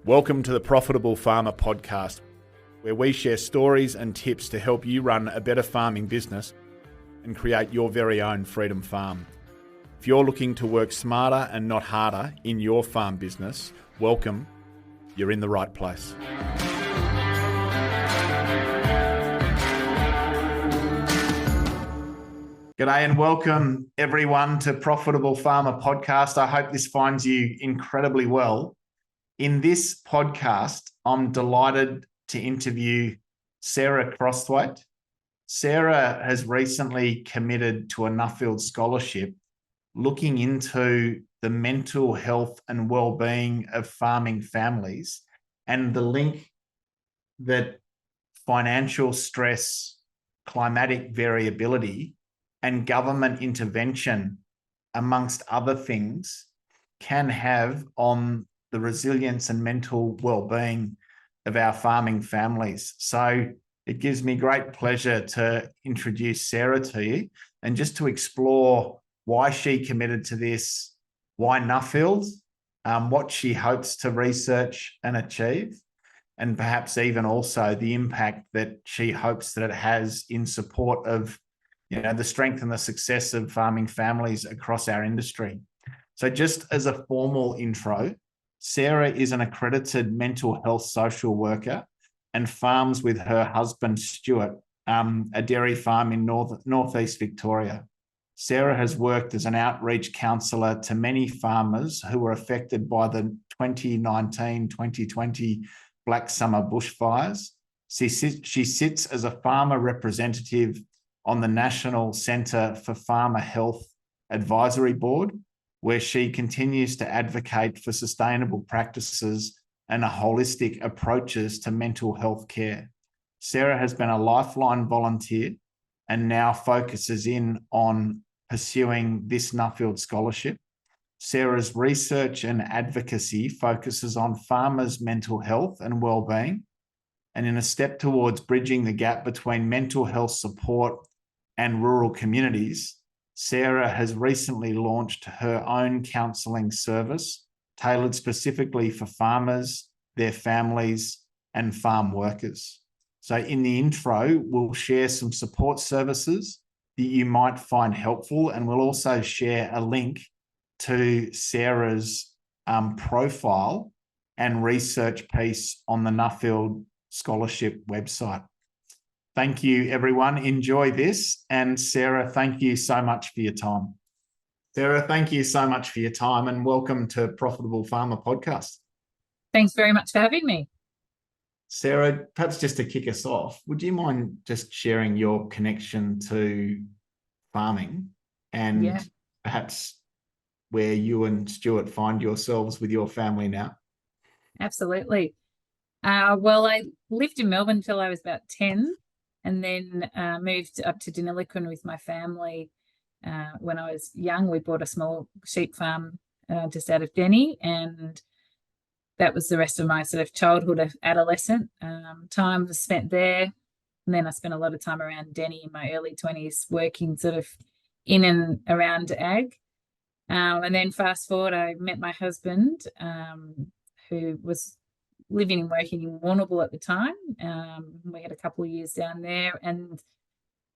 Welcome to the Profitable Farmer podcast, where we share stories and tips to help you run a better farming business and create your very own freedom farm. If you're looking to work smarter and not harder in your farm business, welcome. You're in the right place. G'day and welcome everyone to Profitable Farmer podcast. I hope this finds you incredibly well. In this podcast, I'm delighted to interview Sarah Crossthwaite. Sarah has recently committed to a Nuffield Scholarship looking into the mental health and well-being of farming families and the link that financial stress, climatic variability, and government intervention, amongst other things, can have on the resilience and mental well-being of our farming families. So it gives me great pleasure to introduce Sarah to you and just to explore why she committed to this, why Nuffield, what she hopes to research and achieve, and perhaps even also the impact that she hopes that it has in support of the strength and the success of farming families across our industry. So just as a formal intro, Sarah is an accredited mental health social worker and farms with her husband, Stuart, a dairy farm in northeast Victoria. Sarah has worked as an outreach counsellor to many farmers who were affected by the 2019-2020 Black Summer bushfires. She sits as a farmer representative on the National Centre for Farmer Health Advisory Board, where she continues to advocate for sustainable practices and holistic approaches to mental health care. Sarah has been a lifeline volunteer and now focuses in on pursuing this Nuffield Scholarship. Sarah's research and advocacy focuses on farmers' mental health and well-being, and in a step towards bridging the gap between mental health support and rural communities, Sarah has recently launched her own counselling service tailored specifically for farmers, their families, and farm workers. So in the intro, we'll share some support services that you might find helpful, and we'll also share a link to Sarah's profile and research piece on the Nuffield Scholarship website. Thank you, everyone. Enjoy this. And Sarah, thank you so much for your time. Sarah, thank you so much for your time and welcome to Profitable Farmer podcast. Thanks very much for having me. Sarah, perhaps just to kick us off, would you mind just sharing your connection to farming and perhaps where you and Stuart find yourselves with your family now? Absolutely. Well, I lived in Melbourne until I was about 10. And then moved up to Deniliquin with my family. When I was young, we bought a small sheep farm just out of Denny, and that was the rest of my sort of childhood, adolescent time was spent there. And then I spent a lot of time around Denny in my early 20s, working sort of in and around ag. And then fast forward, I met my husband, who was living and working in Warrnambool at the time. We had a couple of years down there and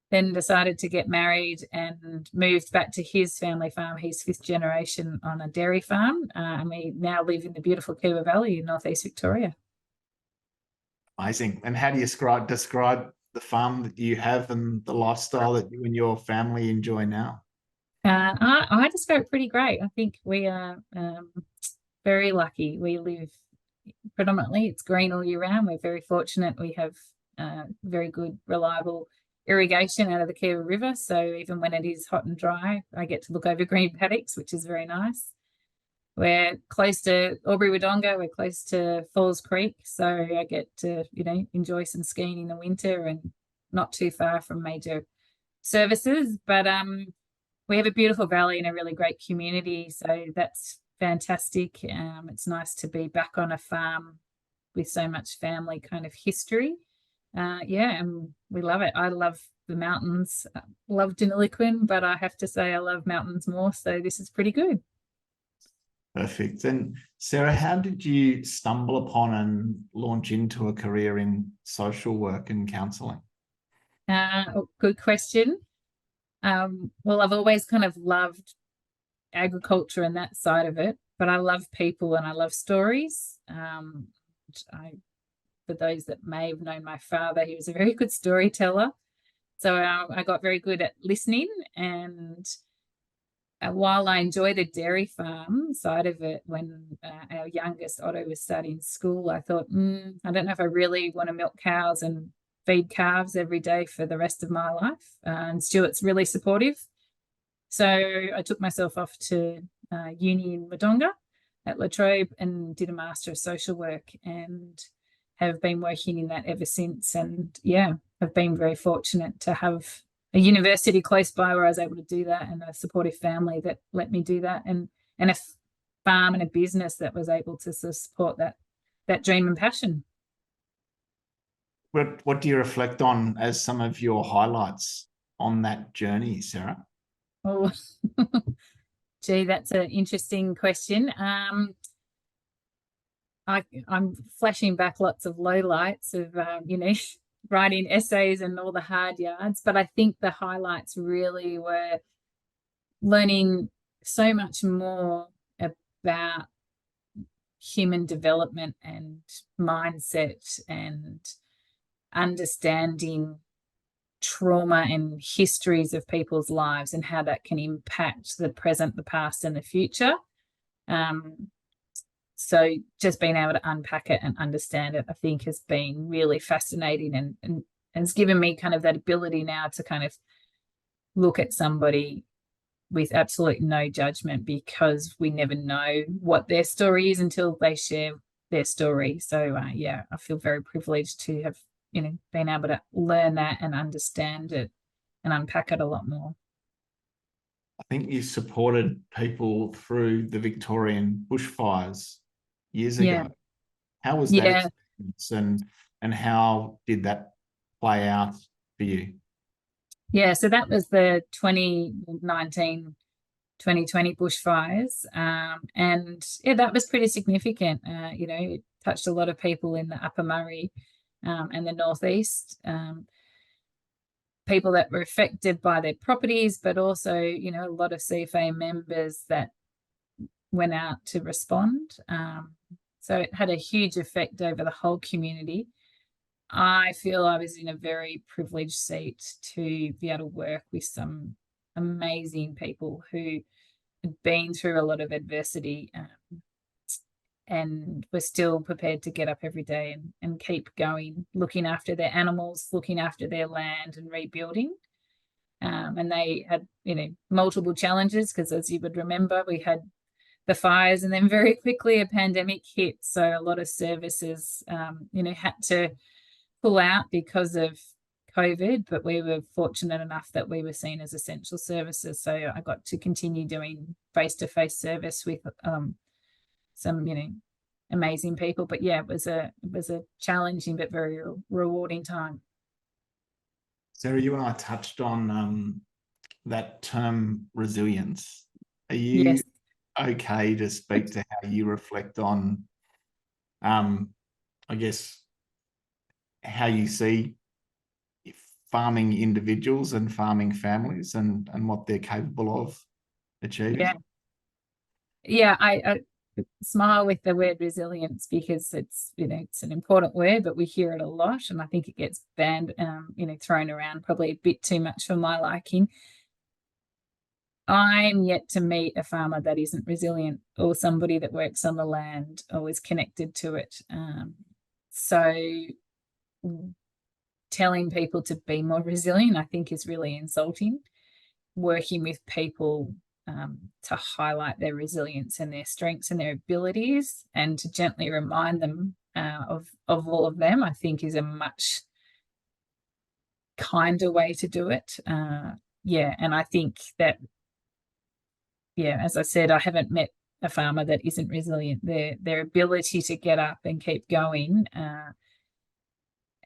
then decided to get married and moved back to his family farm. He's fifth generation on a dairy farm. And we now live in the beautiful Kiewa Valley in northeast Victoria. Amazing. And how do you describe the farm that you have and the lifestyle that you and your family enjoy now? I describe it pretty great. I think we are very lucky. We live predominantly, it's green all year round. We're very fortunate. We have very good, reliable irrigation out of the Kiewa River. So even when it is hot and dry, I get to look over green paddocks, which is very nice. We're close to Albury-Wodonga. We're close to Falls Creek. So I get to, enjoy some skiing in the winter and not too far from major services. But we have a beautiful valley and a really great community. So that's fantastic. It's nice to be back on a farm with so much family kind of history. And we love it. I love the mountains, love Deniliquin, but I have to say I love mountains more. So this is pretty good. Perfect. And Sarah, how did you stumble upon and launch into a career in social work and counselling? Good question. Well, I've always kind of loved agriculture and that side of it, but I love people and I love stories. For those that may have known my father, he was a very good storyteller. So I got very good at listening. And while I enjoy the dairy farm side of it, when our youngest Otto was starting school, I thought, I don't know if I really want to milk cows and feed calves every day for the rest of my life. And Stuart's really supportive. So I took myself off to uni in Wodonga at La Trobe and did a Master of Social Work, and have been working in that ever since. And yeah, I've been very fortunate to have a university close by where I was able to do that, and a supportive family that let me do that, and a farm and a business that was able to support that dream and passion. What do you reflect on as some of your highlights on that journey, Sarah? Oh, gee, that's an interesting question. I'm flashing back lots of lowlights of, writing essays and all the hard yards, but I think the highlights really were learning so much more about human development and mindset, and understanding trauma and histories of people's lives and how that can impact the present, the past, and the future. So just being able to unpack it and understand it, I think, has been really fascinating, and has given me kind of that ability now to kind of look at somebody with absolute no judgment, because we never know what their story is until they share their story. So yeah, I feel very privileged to have, been able to learn that and understand it and unpack it a lot more. I think you supported people through the Victorian bushfires years ago. Yeah. How was that experience, and how did that play out for you? Yeah, so that was the 2019 2020 bushfires. And yeah, that was pretty significant. It touched a lot of people in the Upper Murray and the Northeast, people that were affected by their properties, but also, a lot of CFA members that went out to respond. So it had a huge effect over the whole community. I feel I was in a very privileged seat to be able to work with some amazing people who had been through a lot of adversity, and were still prepared to get up every day and keep going, looking after their animals, looking after their land, and rebuilding. And they had, multiple challenges, because as you would remember, we had the fires, and then very quickly a pandemic hit. So a lot of services, had to pull out because of COVID, but we were fortunate enough that we were seen as essential services. So I got to continue doing face-to-face service with some, amazing people. But yeah, it was a challenging but very rewarding time. Sarah, you and I touched on that term resilience. Are you Yes. okay to speak to how you reflect on, I guess, how you see farming individuals and farming families, and what they're capable of achieving? Yeah, I smile with the word resilience, because it's, it's an important word, but we hear it a lot, and I think it gets banned, thrown around probably a bit too much for my liking. I'm yet to meet a farmer that isn't resilient, or somebody that works on the land or is connected to it. So telling people to be more resilient, I think, is really insulting. Working with people to highlight their resilience and their strengths and their abilities, and to gently remind them of all of them, I think, is a much kinder way to do it. And I think that, as I said, I haven't met a farmer that isn't resilient. Their ability to get up and keep going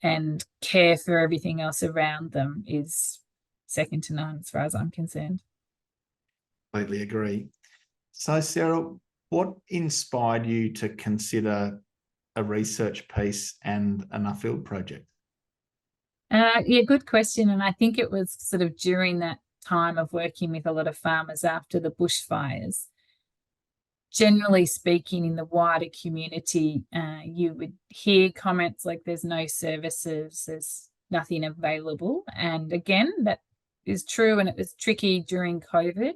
and care for everything else around them is second to none, as far as I'm concerned. Completely agree. So, Sarah, What inspired you to consider a research piece and a Nuffield project? Yeah, good question. And I think it was sort of during that time of working with a lot of farmers after the bushfires. Generally speaking, in the wider community, you would hear comments like there's no services, there's nothing available. And again, that is true, and it was tricky during COVID.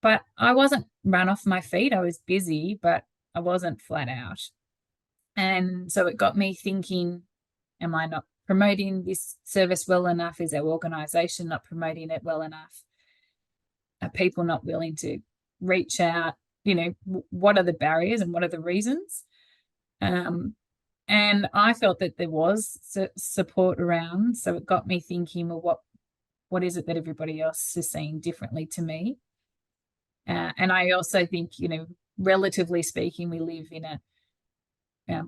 But I wasn't run off my feet. I was busy, but I wasn't flat out. And so it got me thinking, am I not promoting this service well enough? Is our organisation not promoting it well enough? Are people not willing to reach out? You know, what are the barriers and what are the reasons? And I felt that there was support around. So it got me thinking, well, what is it that everybody else is seeing differently to me? And I also think, you know, relatively speaking, we live in a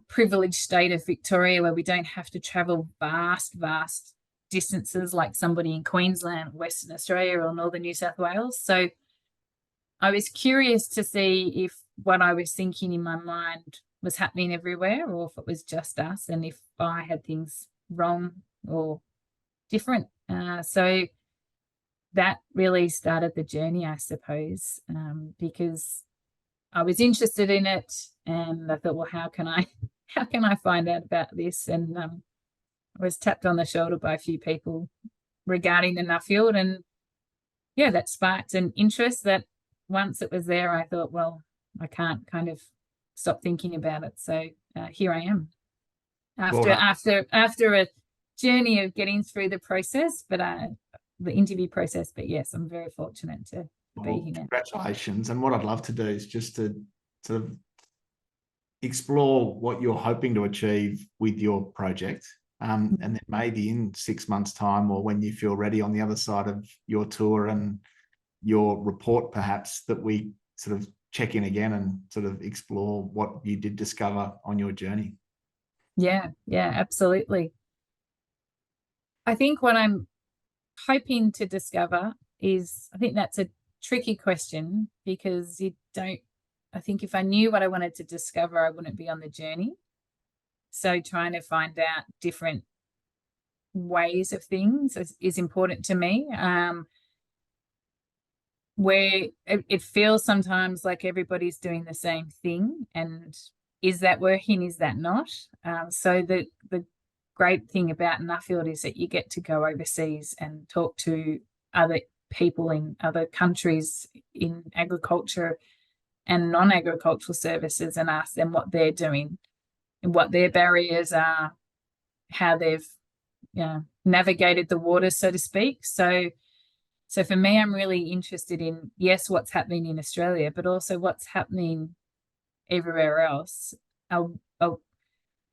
privileged state of Victoria where we don't have to travel vast distances like somebody in Queensland, Western Australia, or Northern New South Wales. So I was curious to see if what I was thinking in my mind was happening everywhere, or if it was just us, and if I had things wrong or different. So that really started the journey, I suppose, because I was interested in it, and I thought, well, how can I find out about this? And I was tapped on the shoulder by a few people regarding the Nuffield, and yeah, that sparked an interest that once it was there, I thought, well, I can't kind of stop thinking about it. So here I am after a journey of getting through the process, but the interview process. But yes, I'm very fortunate to be here. Congratulations. And what I'd love to do is just to sort of explore what you're hoping to achieve with your project. And then maybe in 6 months' time, or when you feel ready on the other side of your tour and your report, perhaps, that we sort of check in again and sort of explore what you did discover on your journey. Yeah, absolutely. I think what I'm hoping to discover is, I think that's a tricky question, because I think if I knew what I wanted to discover, I wouldn't be on the journey. So trying to find out different ways of things is important to me. Where it feels sometimes like everybody's doing the same thing, and is that working? Is that not? So the great thing about Nuffield is that you get to go overseas and talk to other people in other countries in agriculture and non-agricultural services and ask them what they're doing and what their barriers are, how they've navigated the waters, so to speak. So for me, I'm really interested in, yes, what's happening in Australia, but also what's happening everywhere else.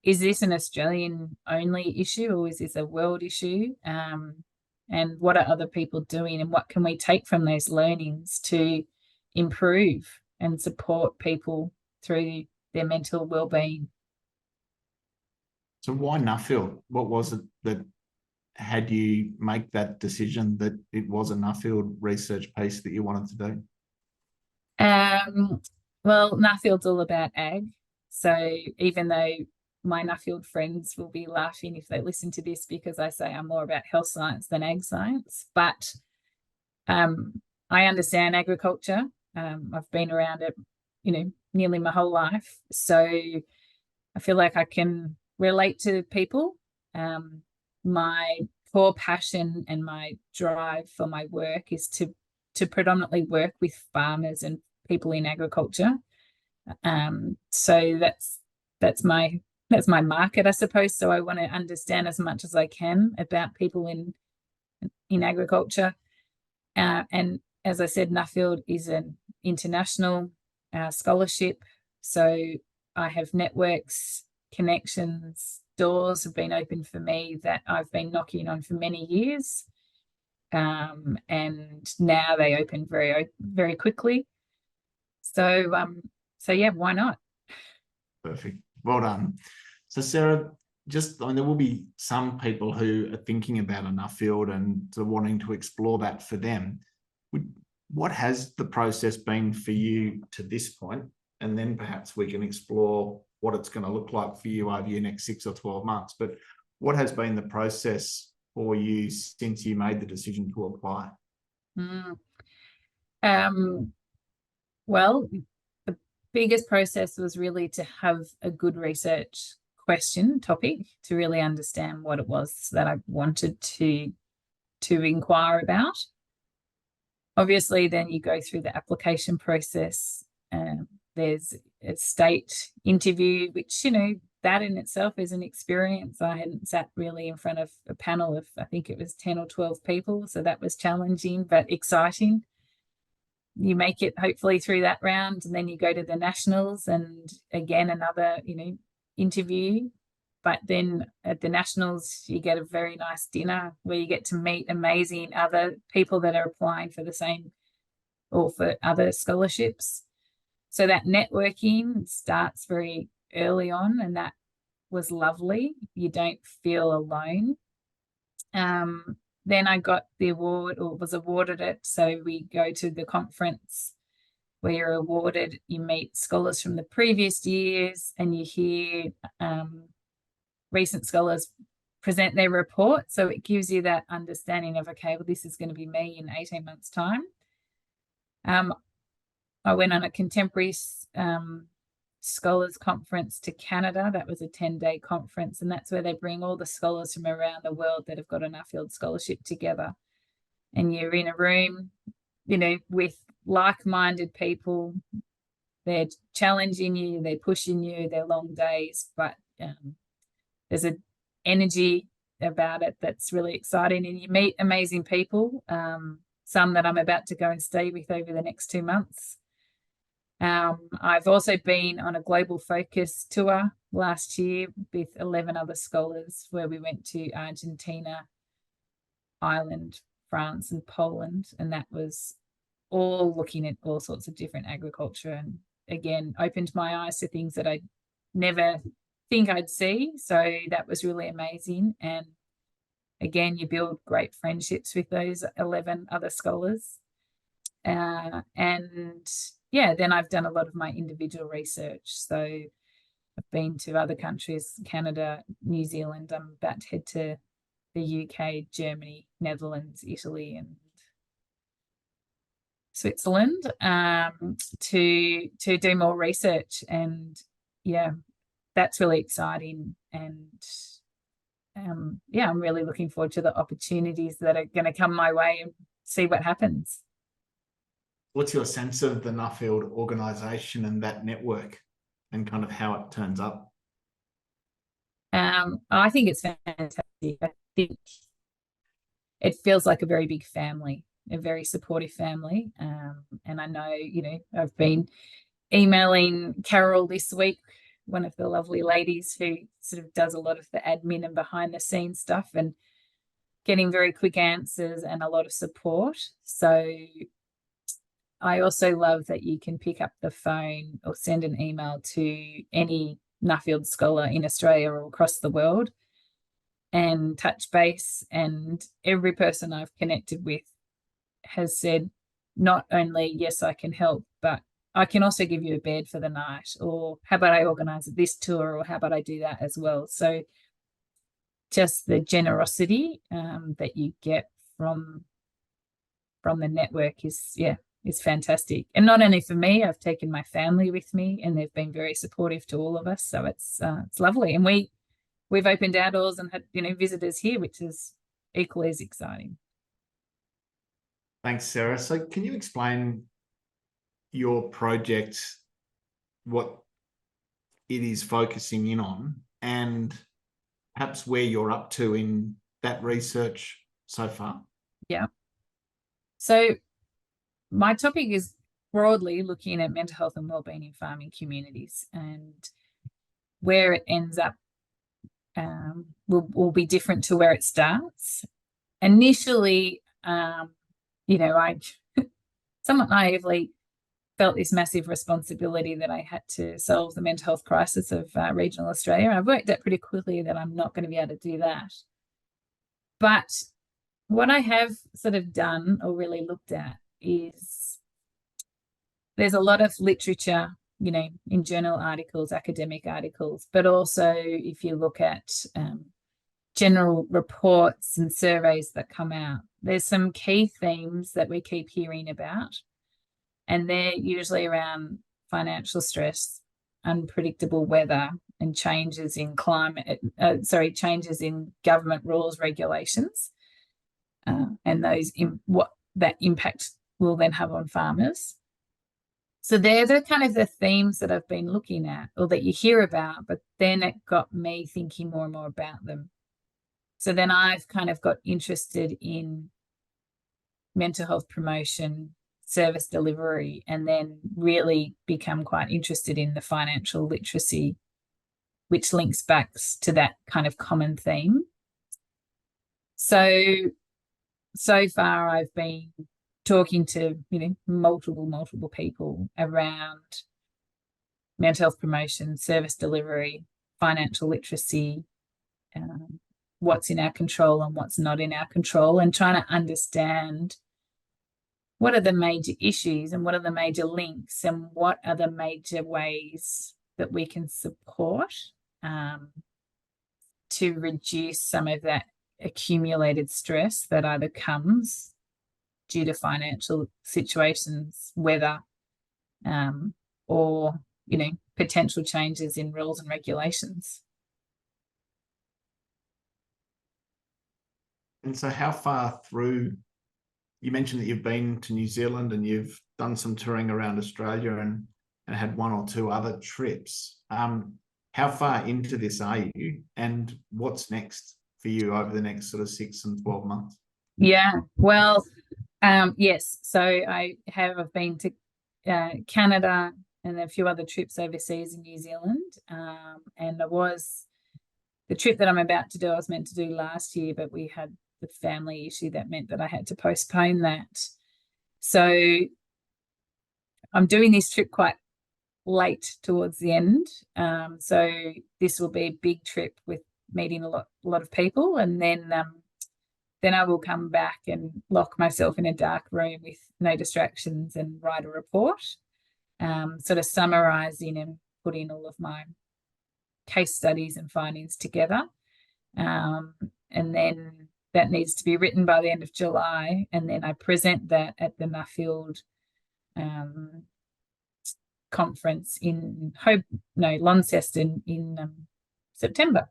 Is this an Australian only issue, or is this a world issue? And what are other people doing, and what can we take from those learnings to improve and support people through their mental well-being? So why Nuffield? What was it that had you make that decision that it was a Nuffield research piece that you wanted to do? Well, Nuffield's all about ag. So even though my Nuffield friends will be laughing if they listen to this, because I say I'm more about health science than ag science, but I understand agriculture. I've been around it, nearly my whole life. So I feel like I can relate to people. My core passion and my drive for my work is to predominantly work with farmers and people in agriculture. So that's my market, I suppose. So I want to understand as much as I can about people in agriculture. And as I said, Nuffield is an international scholarship. So I have networks, connections, doors have been open for me that I've been knocking on for many years. And now they open very, very quickly. So yeah, why not? Perfect. Well done. So Sarah, there will be some people who are thinking about a Nuffield and wanting to explore that for them. What has the process been for you to this point? And then perhaps we can explore what it's going to look like for you over your next 6 or 12 months. But what has been the process for you since you made the decision to apply? Well, the biggest process was really to have a good research topic to really understand what it was that I wanted to inquire about. Obviously, then you go through the application process. There's a state interview, which, that in itself is an experience. I hadn't sat really in front of a panel of, I think it was 10 or 12 people. So that was challenging, but exciting. You make it hopefully through that round, and then you go to the nationals, and again, another, interview. But then at the nationals, you get a very nice dinner where you get to meet amazing other people that are applying for the same or for other scholarships. So that networking starts very early on, and that was lovely. You don't feel alone. Then I got the award, or was awarded it. So we go to the conference where you're awarded. You meet scholars from the previous years, and you hear recent scholars present their report. So it gives you that understanding of, okay, well, this is going to be me in 18 months' time. I went on a contemporary scholars conference to Canada. That was a 10-day conference, and that's where they bring all the scholars from around the world that have got a Nuffield Scholarship together. And you're in a room, with like-minded people. They're challenging you, they're pushing you, they're long days, but there's an energy about it that's really exciting, and you meet amazing people, some that I'm about to go and stay with over the next 2 months. I've also been on a global focus tour last year with 11 other scholars, where we went to Argentina, Ireland, France, and Poland, and that was all looking at all sorts of different agriculture, and again opened my eyes to things that I never think I'd see. So that was really amazing. And again, you build great friendships with those 11 other scholars. And yeah, then I've done a lot of my individual research. So I've been to other countries, Canada, New Zealand. I'm about to head to the UK, Germany, Netherlands, Italy, and Switzerland to do more research. And yeah, that's really exciting. And I'm really looking forward to the opportunities that are going to come my way and see what happens. What's your sense of the Nuffield organisation and that network, and kind of how it turns up? I think it's fantastic. I think it feels like a very big family, a very supportive family. And I know, I've been emailing Carol this week, one of the lovely ladies who sort of does a lot of the admin and behind the scenes stuff, and getting very quick answers and a lot of support. So I also love that you can pick up the phone or send an email to any Nuffield scholar in Australia or across the world and touch base. And every person I've connected with has said, not only, yes, I can help, but I can also give you a bed for the night, or how about I organise this tour, or how about I do that as well. So just the generosity that you get from the network is fantastic. And not only for me, I've taken my family with me, and they've been very supportive to all of us. So it's lovely. And we've opened our doors and had visitors here, which is equally as exciting. Thanks, Sarah. So can you explain your project, what it is focusing in on, and perhaps where you're up to in that research so far? Yeah. So my topic is broadly looking at mental health and wellbeing in farming communities, and where it ends up will be different to where it starts. Initially, I somewhat naively felt this massive responsibility that I had to solve the mental health crisis of regional Australia. I've worked out pretty quickly that I'm not going to be able to do that. But what I have sort of done or really looked at is there's a lot of literature, in journal articles, academic articles, but also if you look at general reports and surveys that come out, there's some key themes that we keep hearing about, and they're usually around financial stress, unpredictable weather, and changes in changes in government rules, regulations, and what that impact will then have on farmers. So they're the kind of the themes that I've been looking at, or that you hear about, but then it got me thinking more and more about them. So then I've kind of got interested in mental health promotion, service delivery, and then really become quite interested in the financial literacy, which links back to that kind of common theme. So far I've been talking to, multiple people around mental health promotion, service delivery, financial literacy, what's in our control and what's not in our control, and trying to understand what are the major issues and what are the major links and what are the major ways that we can support to reduce some of that accumulated stress that either comes due to financial situations, weather, or, potential changes in rules and regulations. And so how far through, you mentioned that you've been to New Zealand and you've done some touring around Australia and had one or two other trips. How far into this are you, and what's next for you over the next sort of 6 and 12 months? Yeah, well, yes. So I've been to Canada and a few other trips overseas in New Zealand. And the trip that I'm about to do, I was meant to do last year, but we had the family issue that meant that I had to postpone that. So I'm doing this trip quite late towards the end. So this will be a big trip with meeting a lot of people, and then I will come back and lock myself in a dark room with no distractions and write a report, sort of summarising and putting all of my case studies and findings together. And then that needs to be written by the end of July, and then I present that at the Nuffield conference in Launceston in September.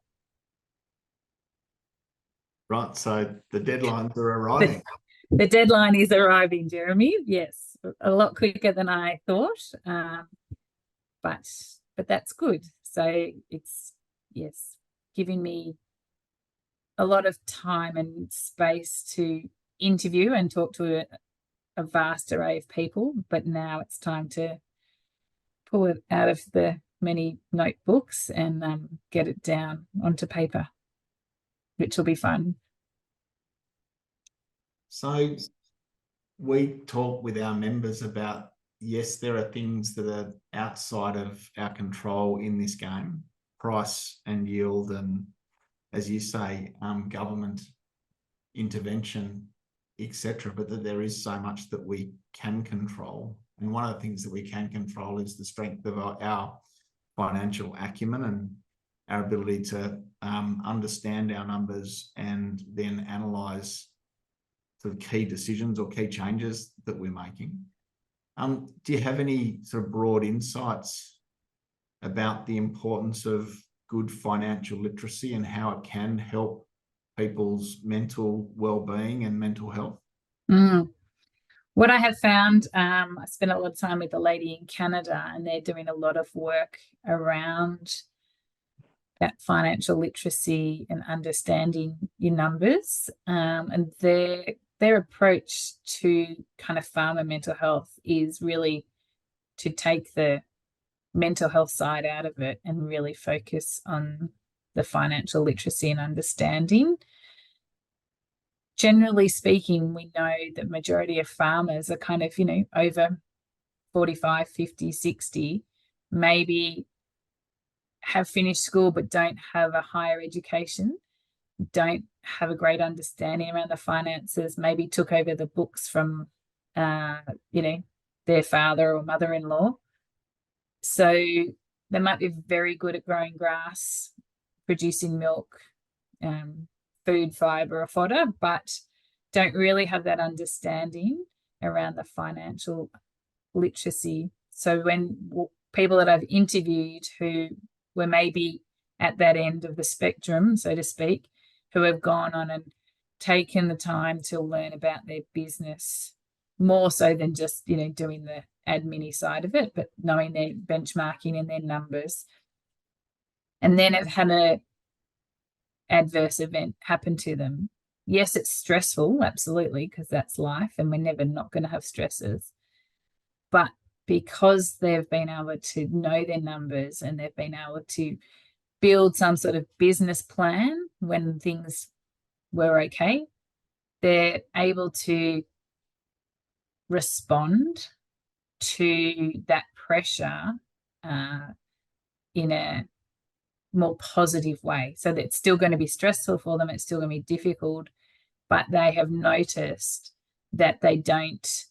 Right, so the deadlines are arriving. The deadline is arriving, Jeremy. Yes, a lot quicker than I thought, but that's good. So it's giving me a lot of time and space to interview and talk to a vast array of people. But now it's time to pull it out of the many notebooks and get it down onto paper, which will be fun. So we talk with our members about, yes, there are things that are outside of our control in this game, price and yield, and as you say, government intervention, etc., but that there is so much that we can control. And one of the things that we can control is the strength of our financial acumen and our ability to understand our numbers and then analyse sort of key decisions or key changes that we're making. Do you have any sort of broad insights about the importance of good financial literacy and how it can help people's mental well-being and mental health? What I have found, I spent a lot of time with a lady in Canada, and they're doing a lot of work around that financial literacy and understanding your numbers. And their approach to kind of farmer mental health is really to take the mental health side out of it and really focus on the financial literacy and understanding. Generally speaking, we know that majority of farmers are kind of, over 45, 50, 60, maybe have finished school but don't have a higher education, don't have a great understanding around the finances, maybe took over the books from their father or mother-in-law. So they might be very good at growing grass, producing milk, food, fiber, or fodder, but don't really have that understanding around the financial literacy. So when people that I've interviewed who were maybe at that end of the spectrum, so to speak, who have gone on and taken the time to learn about their business, more so than just, doing the admin side of it, but knowing their benchmarking and their numbers, and then have had a adverse event happen to them. Yes, it's stressful, absolutely, because that's life and we're never not going to have stresses. But because they've been able to know their numbers and they've been able to build some sort of business plan when things were okay, they're able to respond to that pressure in a more positive way. So that it's still going to be stressful for them, it's still going to be difficult, but they have noticed that they don't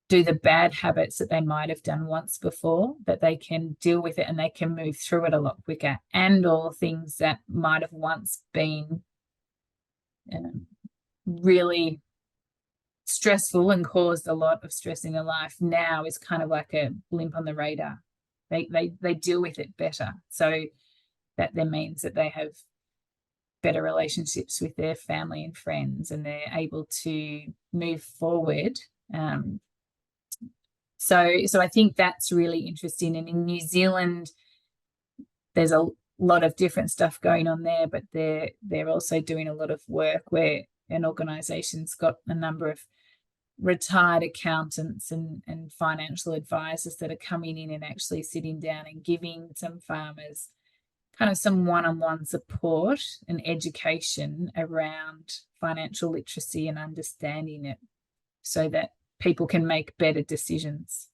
do the bad habits that they might have done once before, that they can deal with it and they can move through it a lot quicker. And all things that might have once been really stressful and caused a lot of stress in their life now is kind of like a blimp on the radar. They deal with it better. So that then means that they have better relationships with their family and friends, and they're able to move forward. So I think that's really interesting. And in New Zealand, there's a lot of different stuff going on there, but they're also doing a lot of work where an organisation's got a number of retired accountants and financial advisors that are coming in and actually sitting down and giving some farmers kind of some one-on-one support and education around financial literacy and understanding it so that people can make better decisions.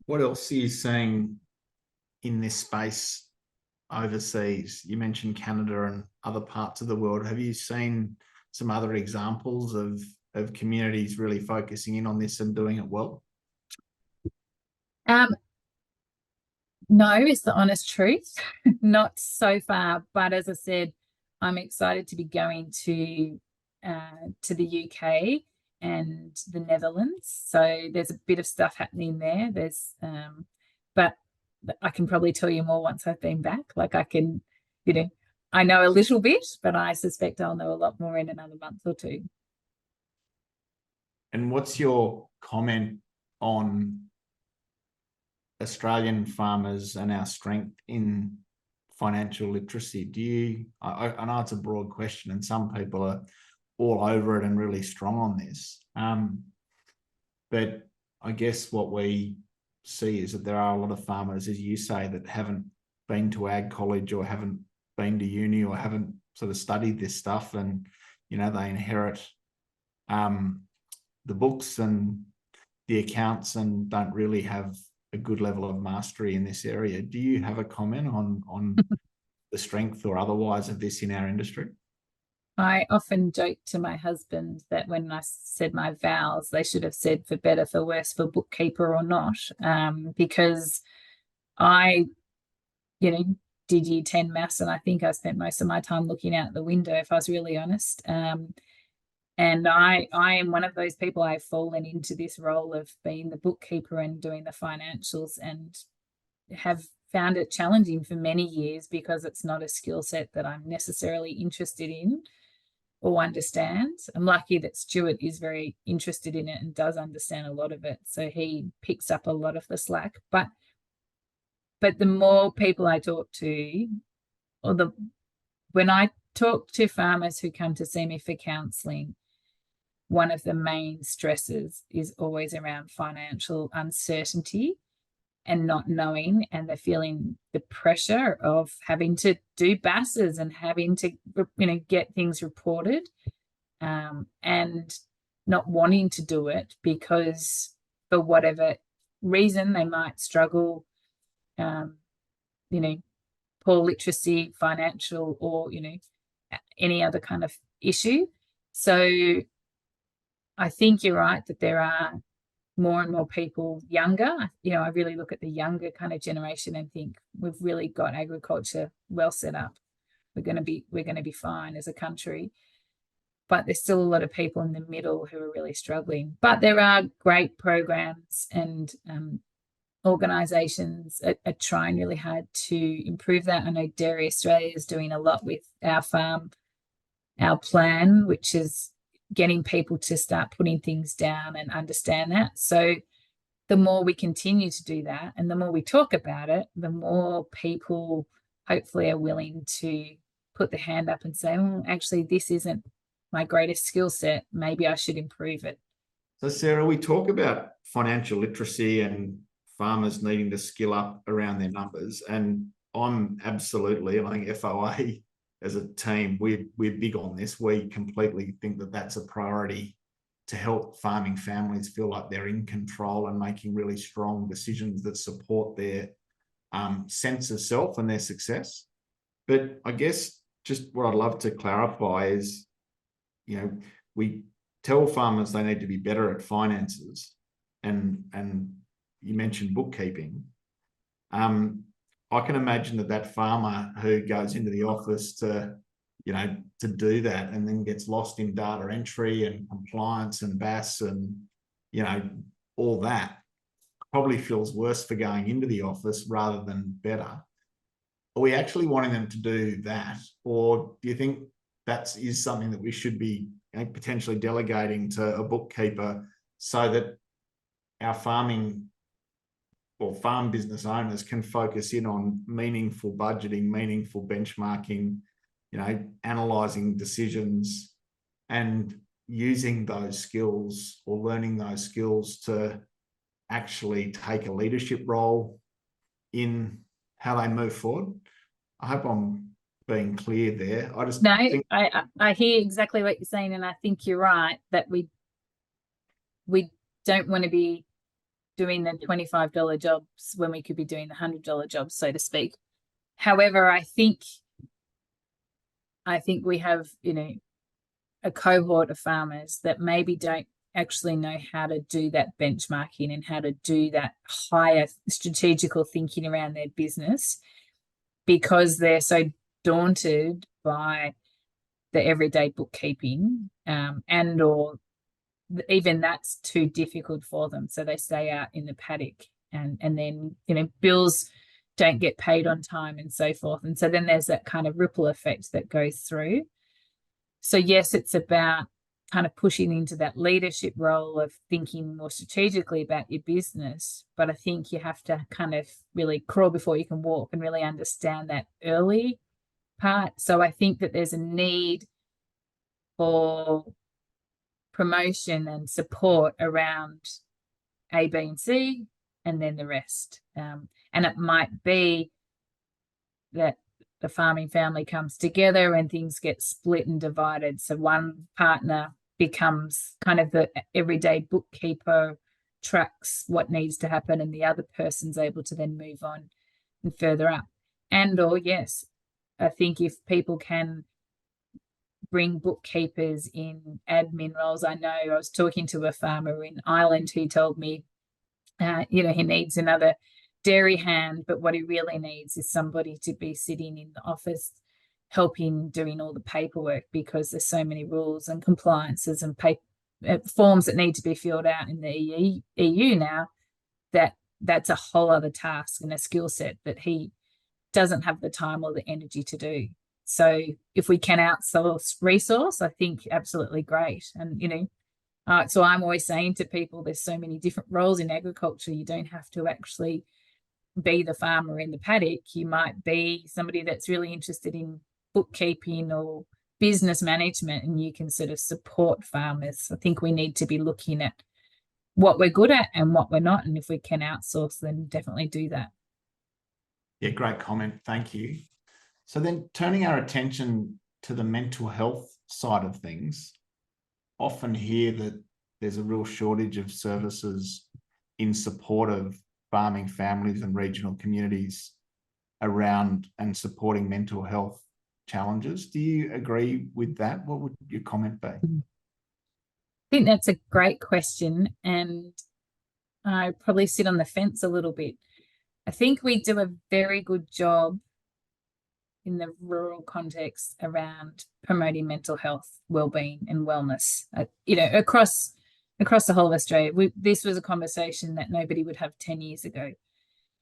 What else are you seeing in this space overseas? You mentioned Canada and other parts of the world. Have you seen some other examples of communities really focusing in on this and doing it well? No, is the honest truth. Not so far, but as I said, I'm excited to be going to the UK and the Netherlands. So there's a bit of stuff happening there. There's but I can probably tell you more once I've been back. Like I can, I know a little bit, but I suspect I'll know a lot more in another month or two. And what's your comment on Australian farmers and our strength in financial literacy? I know it's a broad question and some people are all over it and really strong on this. But I guess what we see is that there are a lot of farmers, as you say, that haven't been to ag college or haven't been to uni or haven't sort of studied this stuff, and they inherit the books and the accounts and don't really have a good level of mastery in this area. Do you have a comment on the strength or otherwise of this in our industry? I often joke to my husband that when I said my vows, they should have said for better, for worse, for bookkeeper or not, because I, did year 10 maths, and I think I spent most of my time looking out the window, if I was really honest. And I am one of those people. I've fallen into this role of being the bookkeeper and doing the financials, and have found it challenging for many years because it's not a skill set that I'm necessarily interested in or understand. I'm lucky that Stuart is very interested in it and does understand a lot of it, so he picks up a lot of the slack. But the more people I talk to, when I talk to farmers who come to see me for counselling, one of the main stresses is always around financial uncertainty and not knowing, and they're feeling the pressure of having to do BASs and having to get things reported, and not wanting to do it because for whatever reason they might struggle, poor literacy, financial, or any other kind of issue. So I think you're right that there are more and more people younger. I really look at the younger kind of generation and think we've really got agriculture well set up. We're going to be fine as a country. But there's still a lot of people in the middle who are really struggling. But there are great programs and organisations are trying really hard to improve that. I know Dairy Australia is doing a lot with Our Farm, Our Plan, which is getting people to start putting things down and understand that. So the more we continue to do that and the more we talk about it, the more people hopefully are willing to put their hand up and say, oh, actually, this isn't my greatest skill set. Maybe I should improve it. So, Sarah, we talk about financial literacy and farmers needing to skill up around their numbers. And I'm absolutely, and I think FOA as a team, we're big on this. We completely think that that's a priority to help farming families feel like they're in control and making really strong decisions that support their sense of self and their success. But I guess just what I'd love to clarify is, we tell farmers they need to be better at finances, and you mentioned bookkeeping. I can imagine that farmer who goes into the office to do that and then gets lost in data entry and compliance and BAS and, all that probably feels worse for going into the office rather than better. Are we actually wanting them to do that? Or do you think that is something that we should be potentially delegating to a bookkeeper so that our farming or farm business owners can focus in on meaningful budgeting, meaningful benchmarking, analysing decisions and using those skills or learning those skills to actually take a leadership role in how they move forward? I hope I'm being clear there. I hear exactly what you're saying, and I think you're right that we don't want to be doing the $25 jobs when we could be doing the $100 jobs, so to speak. However, I think we have, a cohort of farmers that maybe don't actually know how to do that benchmarking and how to do that higher strategical thinking around their business because they're so daunted by the everyday bookkeeping and or even that's too difficult for them. So they stay out in the paddock and then, bills don't get paid on time and so forth. And so then there's that kind of ripple effect that goes through. So yes, it's about kind of pushing into that leadership role of thinking more strategically about your business. But I think you have to kind of really crawl before you can walk and really understand that early part. So I think that there's a need for promotion and support around A, B, and C, and then the rest. And it might be that the farming family comes together and things get split and divided. So one partner becomes kind of the everyday bookkeeper, tracks what needs to happen, and the other person's able to then move on and further up. And or yes, I think if people can bring bookkeepers in admin roles. I know I was talking to a farmer in Ireland who told me, he needs another dairy hand, but what he really needs is somebody to be sitting in the office helping doing all the paperwork because there's so many rules and compliances and forms that need to be filled out in the EU now that's a whole other task and a skill set that he doesn't have the time or the energy to do. So if we can outsource resource, I think absolutely great. And, so I'm always saying to people, there's so many different roles in agriculture. You don't have to actually be the farmer in the paddock. You might be somebody that's really interested in bookkeeping or business management, and you can sort of support farmers. I think we need to be looking at what we're good at and what we're not. And if we can outsource, then definitely do that. Yeah, great comment. Thank you. So then turning our attention to the mental health side of things, often hear that there's a real shortage of services in support of farming families and regional communities around and supporting mental health challenges. Do you agree with that? What would your comment be? think that's a great question, and I probably sit on the fence a little bit. I think we do a very good job in the rural context around promoting mental health, well-being, and wellness. Across the whole of Australia. This was a conversation that nobody would have 10 years ago,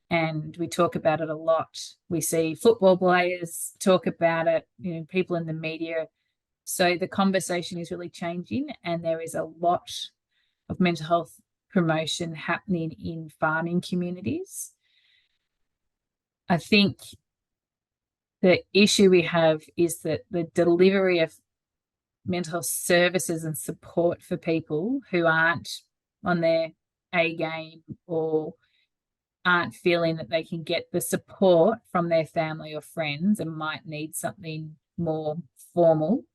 and we talk about it a lot. We see football players talk about it, people in the media. So the conversation is really changing, and there is a lot of mental health promotion happening in farming communities. I think the issue we have is that the delivery of mental health services and support for people who aren't on their A game or aren't feeling that they can get the support from their family or friends and might need something more formal.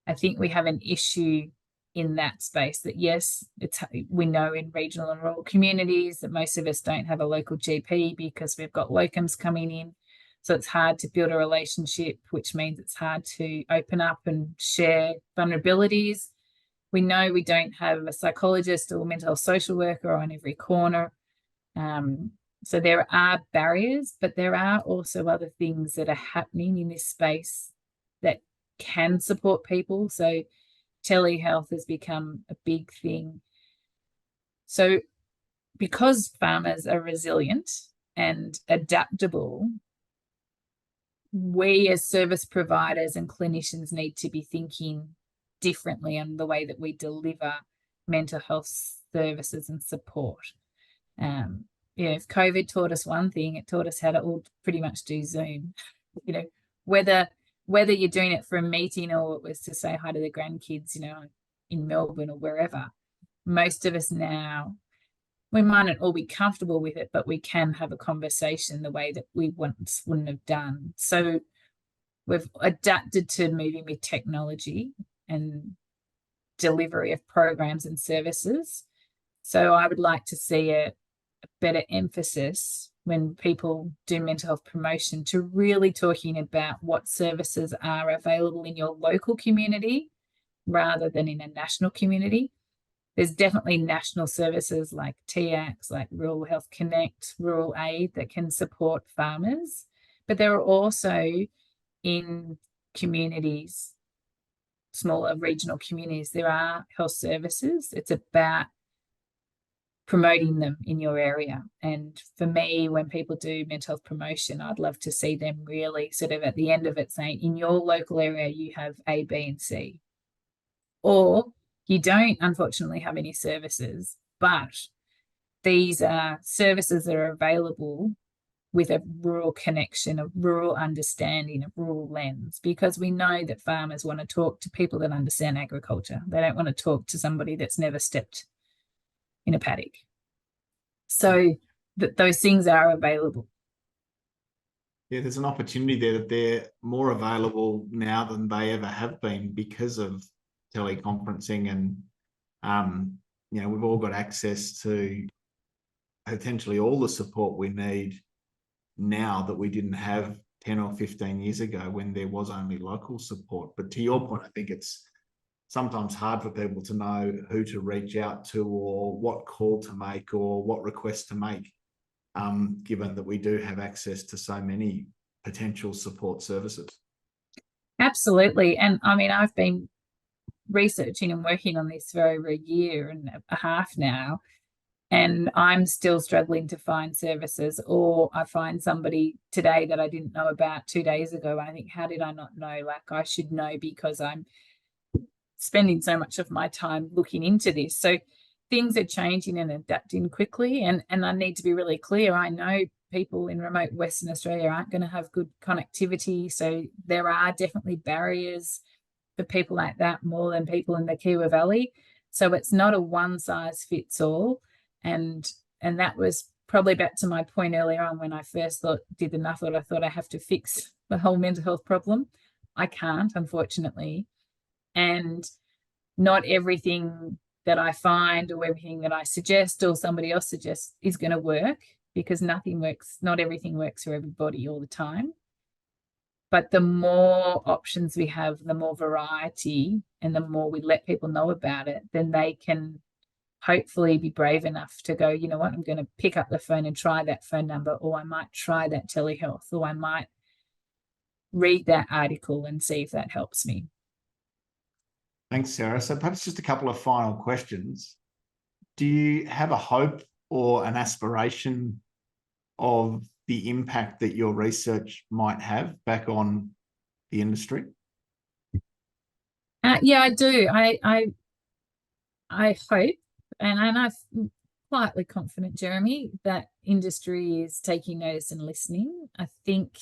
I think we have an issue in that space that, yes, we know in regional and rural communities that most of us don't have a local GP because we've got locums coming in. So it's hard to build a relationship, which means it's hard to open up and share vulnerabilities. We know we don't have a psychologist or mental health social worker on every corner. So there are barriers, but there are also other things that are happening in this space that can support people. So telehealth has become a big thing. So because farmers are resilient and adaptable, we as service providers and clinicians need to be thinking differently on the way that we deliver mental health services and support. If COVID taught us one thing, it taught us how to all pretty much do Zoom. Whether you're doing it for a meeting or it was to say hi to the grandkids, in Melbourne or wherever, most of us now, we might not all be comfortable with it, but we can have a conversation the way that we once wouldn't have done. So we've adapted to moving with technology and delivery of programs and services. So I would like to see a better emphasis when people do mental health promotion to really talking about what services are available in your local community rather than in a national community. There's definitely national services like TACs, like Rural Health Connect, Rural Aid that can support farmers, but there are also in communities, smaller regional communities, there are health services. It's about promoting them in your area. And for me, when people do mental health promotion, I'd love to see them really sort of at the end of it saying, in your local area, you have A, B, and C. Or you don't, unfortunately, have any services, but these are services that are available with a rural connection, a rural understanding, a rural lens, because we know that farmers want to talk to people that understand agriculture. They don't want to talk to somebody that's never stepped in a paddock. So those things are available. Yeah, there's an opportunity there that they're more available now than they ever have been because of teleconferencing, and we've all got access to potentially all the support we need now that we didn't have 10 or 15 years ago when there was only local support. But to your point, I think it's sometimes hard for people to know who to reach out to or what call to make or what request to make, given that we do have access to so many potential support services. Absolutely. And I mean, I've been researching and working on this for over a year and a half now, and I'm still struggling to find services, or I find somebody today that I didn't know about 2 days ago. And I think, how did I not know? Like, I should know because I'm spending so much of my time looking into this. So things are changing and adapting quickly. And I need to be really clear. I know people in remote Western Australia aren't going to have good connectivity. So there are definitely barriers for people like that more than people in the Kiewa Valley. So it's not a one size fits all. And that was probably back to my point earlier on when I first did the Nuffield. I thought I have to fix the whole mental health problem. I can't, unfortunately. And not everything that I find or everything that I suggest or somebody else suggests is going to work, because nothing works. Not everything works for everybody all the time. But the more options we have, the more variety, and the more we let people know about it, then they can hopefully be brave enough to go, you know what, I'm going to pick up the phone and try that phone number, or I might try that telehealth, or I might read that article and see if that helps me. Thanks, Sarah. So perhaps just a couple of final questions. Do you have a hope or an aspiration of the impact that your research might have back on the industry? Yeah, I do. I hope, and I'm quietly confident, Jeremy, that industry is taking notice and listening. I think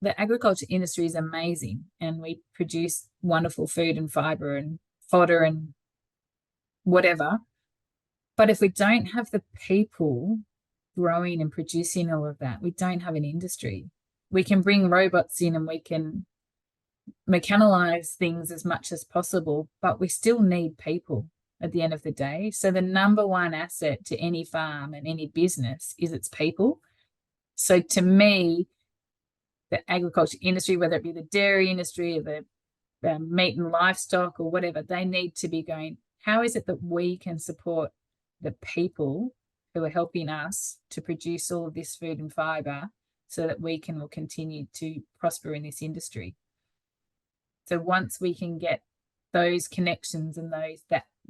the agriculture industry is amazing, and we produce wonderful food and fiber and fodder and whatever. But if we don't have the people growing and producing all of that, we don't have an industry. We can bring robots in and we can mechanize things as much as possible, but we still need people at the end of the day. So the number one asset to any farm and any business is its people. So to me, the agriculture industry, whether it be the dairy industry or the meat and livestock or whatever, they need to be going, how is it that we can support the people who are helping us to produce all of this food and fiber so that we will continue to prosper in this industry? So once we can get those connections and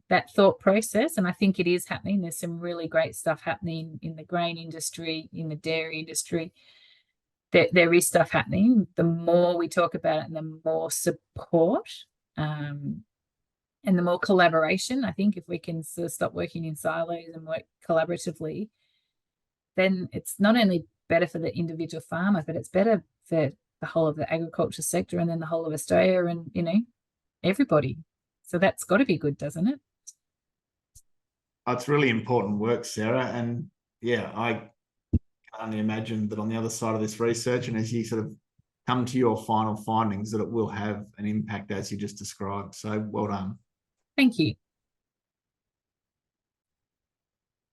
that thought process, and I think it is happening, there's some really great stuff happening in the grain industry, in the dairy industry. There is stuff happening. The more we talk about it and the more support and the more collaboration, I think if we can sort of stop working in silos and work collaboratively, then it's not only better for the individual farmer, but it's better for the whole of the agriculture sector and then the whole of Australia and, you know, everybody. So that's got to be good, doesn't it? It's really important work, Sarah. And yeah, I can only imagine that on the other side of this research, and as you sort of come to your final findings, that it will have an impact as you just described. So well done. Thank you.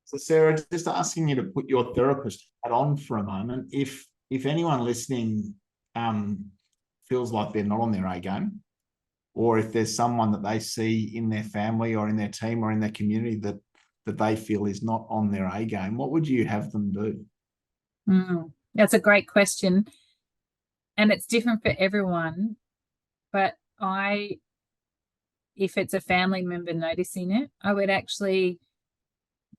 So Sarah, just asking you to put your therapist hat on for a moment. If anyone listening feels like they're not on their A game, or if there's someone that they see in their family or in their team or in their community that they feel is not on their A game, what would you have them do? That's a great question. And it's different for everyone. But if it's a family member noticing it, I would actually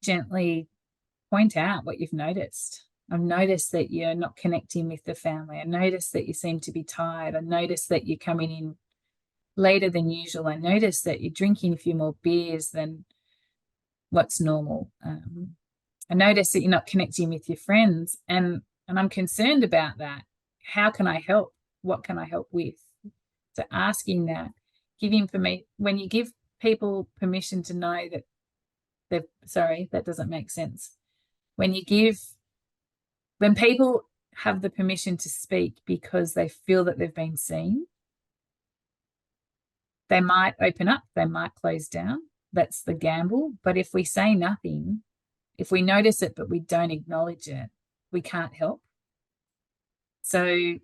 gently point out what you've noticed. I've noticed that you're not connecting with the family. I noticed that you seem to be tired. I noticed that you're coming in later than usual. I noticed that you're drinking a few more beers than what's normal. I noticed that you're not connecting with your friends, and I'm concerned about that. How can I help? What can I help with? So asking that, when you give people permission to know that that doesn't make sense. When people have the permission to speak because they feel that they've been seen, they might open up, they might close down. That's the gamble. But if we say nothing, if we notice it but we don't acknowledge it, we can't help. So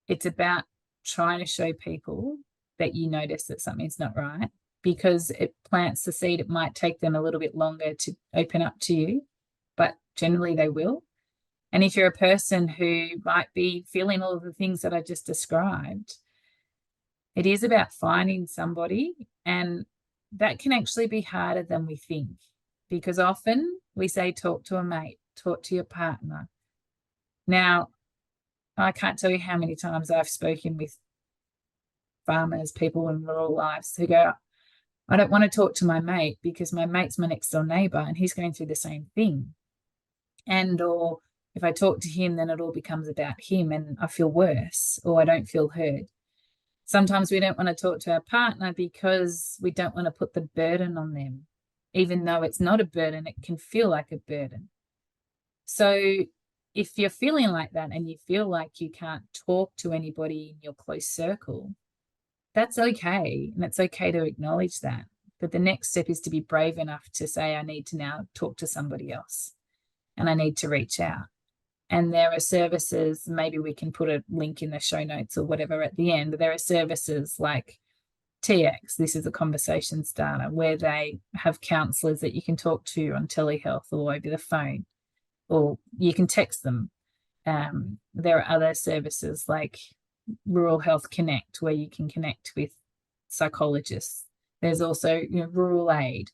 it's about trying to show people that you notice that something's not right, because it plants the seed. It might take them a little bit longer to open up to you, but generally they will. And if you're a person who might be feeling all of the things that I just described, it is about finding somebody, and that can actually be harder than we think, because often we say, talk to a mate, talk to your partner. Now, I can't tell you how many times I've spoken with farmers, people in rural lives who go, I don't want to talk to my mate because my mate's my next door neighbour and he's going through the same thing. Or if I talk to him, then it all becomes about him and I feel worse, or I don't feel heard. Sometimes we don't want to talk to our partner because we don't want to put the burden on them. Even though it's not a burden, it can feel like a burden. So if you're feeling like that and you feel like you can't talk to anybody in your close circle, that's okay. And it's okay to acknowledge that. But the next step is to be brave enough to say, I need to now talk to somebody else and I need to reach out. And there are services, maybe we can put a link in the show notes or whatever at the end, but there are services like TX, this is a conversation starter, where they have counsellors that you can talk to on telehealth or over the phone, or you can text them. There are other services like Rural Health Connect, where you can connect with psychologists. There's also Rural Aid.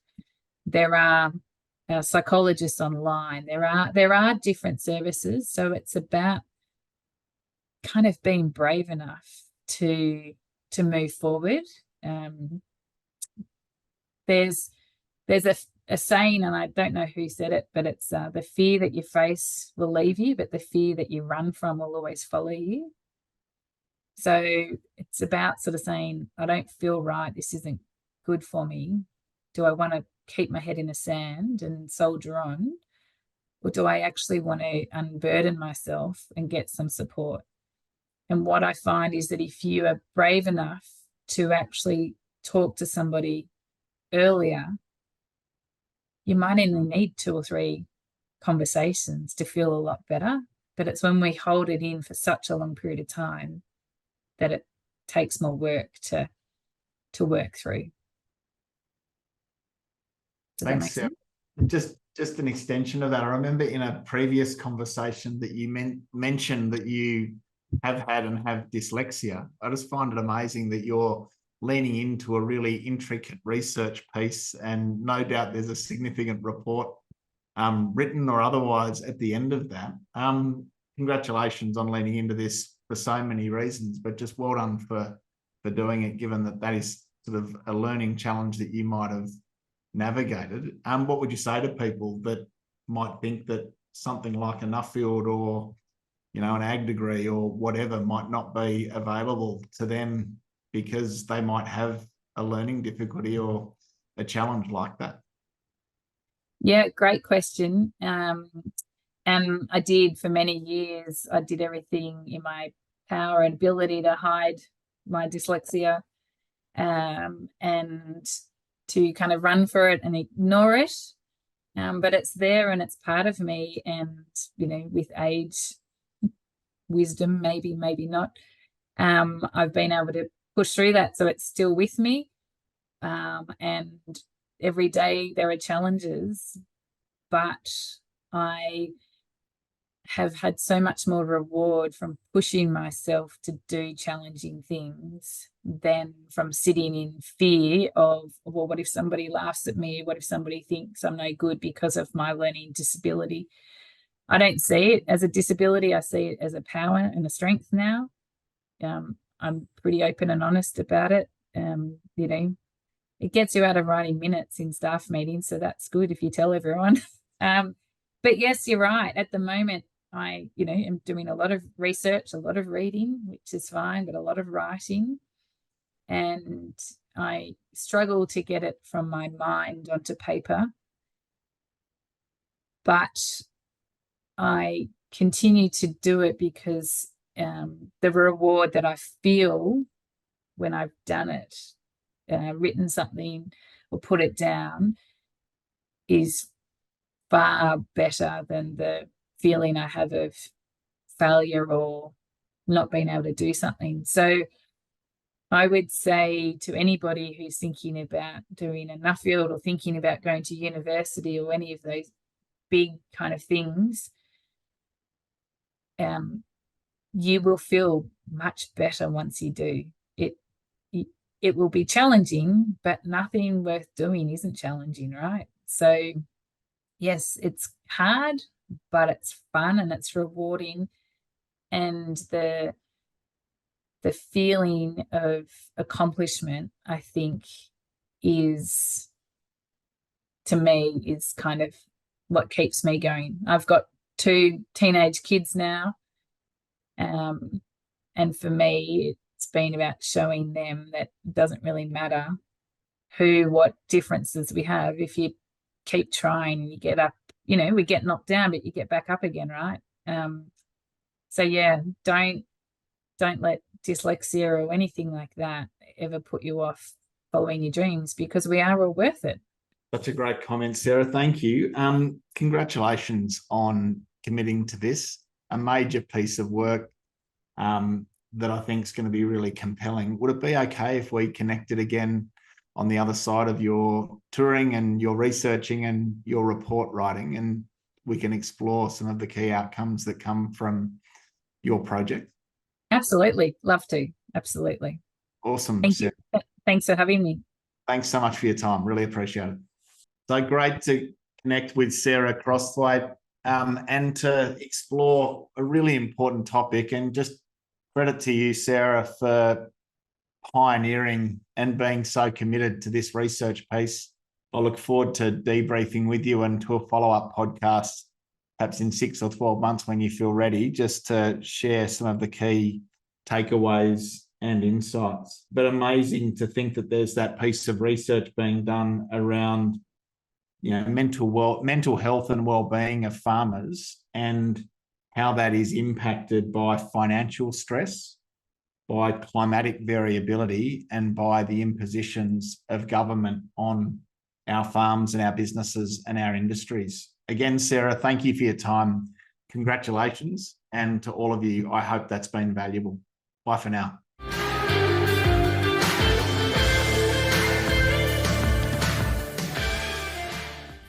There are psychologists online. There are different services. So it's about kind of being brave enough to move forward. There's a saying, and I don't know who said it, but it's the fear that you face will leave you, but the fear that you run from will always follow you. So it's about sort of saying, I don't feel right, this isn't good for me. Do I want to keep my head in the sand and soldier on? Or do I actually want to unburden myself and get some support? And what I find is that if you are brave enough to actually talk to somebody earlier, you might only need 2 or 3 conversations to feel a lot better. But it's when we hold it in for such a long period of time that it takes more work to work through. Does Thanks, that make sense? Just an extension of that. I remember in a previous conversation that you mentioned that you have had and have dyslexia. I just find it amazing that you're leaning into a really intricate research piece, and no doubt there's a significant report written or otherwise at the end of that. Congratulations on leaning into this for so many reasons, but just well done for doing it, given that that is sort of a learning challenge that you might have navigated. What would you say to people that might think that something like a Nuffield or an ag degree or whatever might not be available to them because they might have a learning difficulty or a challenge like that? Yeah, great question. And I did for many years, I did everything in my power and ability to hide my dyslexia, and to kind of run for it and ignore it. But it's there and it's part of me. And, with age, wisdom, maybe not, I've been able to push through that. So it's still with me. And every day there are challenges, but I have had so much more reward from pushing myself to do challenging things than from sitting in fear of, well, what if somebody laughs at me? What if somebody thinks I'm no good because of my learning disability? I don't see it as a disability. I see it as a power and a strength now. I'm pretty open and honest about it. It gets you out of writing minutes in staff meetings, so that's good if you tell everyone. But yes, you're right. At the moment, I, am doing a lot of research, a lot of reading, which is fine, but a lot of writing. And I struggle to get it from my mind onto paper. But I continue to do it because the reward that I feel when I've done it, written something or put it down, is far better than the feeling I have of failure or not being able to do something. So I would say to anybody who's thinking about doing a Nuffield or thinking about going to university or any of those big kind of things, you will feel much better once you do. It will be challenging, but nothing worth doing isn't challenging, right? So yes, it's hard, but it's fun and it's rewarding. And the feeling of accomplishment, I think, is, to me, is kind of what keeps me going. I've got 2 teenage kids now. And for me, it's been about showing them that it doesn't really matter what differences we have. If you keep trying and you get up, we get knocked down, but you get back up again, right? So yeah, don't let dyslexia or anything like that ever put you off following your dreams, because we are all worth it. Such a great comment, Sarah. Thank you. Congratulations on committing to this. a major piece of work that I think is going to be really compelling. Would it be okay if we connected again on the other side of your touring and your researching and your report writing, and we can explore some of the key outcomes that come from your project? Absolutely. Love to. Absolutely. Awesome. Thank you. Thanks for having me. Thanks so much for your time. Really appreciate it. So great to connect with Sarah Crossthwaite and to explore a really important topic. And just credit to you, Sarah, for pioneering and being so committed to this research piece. I look forward to debriefing with you and to a follow-up podcast, perhaps in 6 or 12 months when you feel ready, just to share some of the key takeaways and insights. But amazing to think that there's that piece of research being done around, mental health and well-being of farmers, and how that is impacted by financial stress, by climatic variability, and by the impositions of government on our farms and our businesses and our industries. Again, Sarah, thank you for your time. Congratulations. And to all of you, I hope that's been valuable. Bye for now.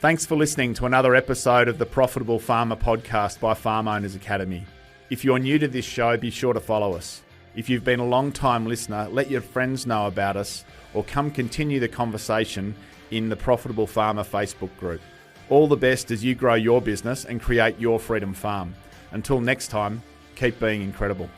Thanks for listening to another episode of the Profitable Farmer podcast by Farm Owners Academy. If you're new to this show, be sure to follow us. If you've been a long-time listener, let your friends know about us, or come continue the conversation in the Profitable Farmer Facebook group. All the best as you grow your business and create your freedom farm. Until next time, keep being incredible.